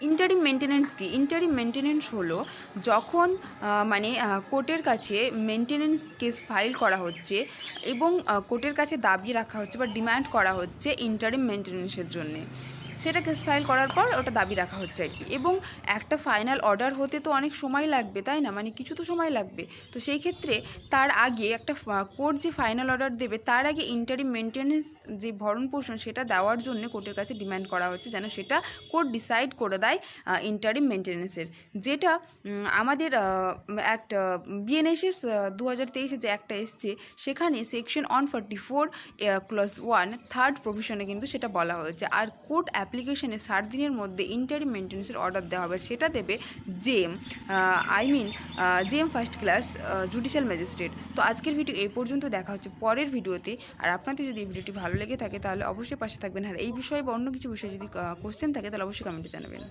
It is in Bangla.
ইন্টারিম মেনটেন্যান্স কি? ইন্টারিম মেনটেন্যান্স হলো যখন কোর্টের কাছে মেনটেন্যান্স কেস ফাইল করা হচ্ছে এবং কোর্টের কাছে দাবি রাখা হচ্ছে বা ডিমান্ড করা হচ্ছে ইন্টারিম মেনটেন্যান্সের জন্যে। সেটা কেস ফাইল করার পর ওটা দাবি রাখা হচ্ছে আর কি। এবং একটা ফাইনাল অর্ডার হতে তো অনেক সময় লাগবে, তাই না? কিছু তো সময় লাগবে। তো সেই ক্ষেত্রে তার আগে একটা কোর্ট যে ফাইনাল অর্ডার দেবে তার আগে ইন্টারিম মেনটেন্যান্স যে ভরণ পোষণ সেটা দেওয়ার জন্য কোর্টের কাছে ডিমান্ড করা হচ্ছে, যেন সেটা কোর্ট ডিসাইড করে দেয় ইন্টারিম মেনটেন্যান্সের। যেটা আমাদের অ্যাক্ট বিএনএসএস 2023 যে একটা এসছে, সেখানে সেকশন 144 ক্লজ 1 থার্ড প্রভিশনে কিন্তু সেটা বলা হয়েছে। আর কোর্ট অ্যাপ্লিকেশনে 60 দিনের মধ্যে ইন্টারিম মেনটেন্যান্সের অর্ডার দেওয়া হবে। সেটা দেবে JM, JM first class judicial magistrate. তো আজকের ভিডিও এই পর্যন্ত, দেখা হচ্ছে পরের ভিডিওতে। আর আপনাদের যদি এই ভিডিওটি ভালো লেগে থাকে তাহলে অবশ্যই পাশে থাকবেন। আর এই বিষয়ে বা অন্য কিছু বিষয়ে যদি কোশ্চেন থাকে তাহলে অবশ্যই কমেন্টে জানাবেন।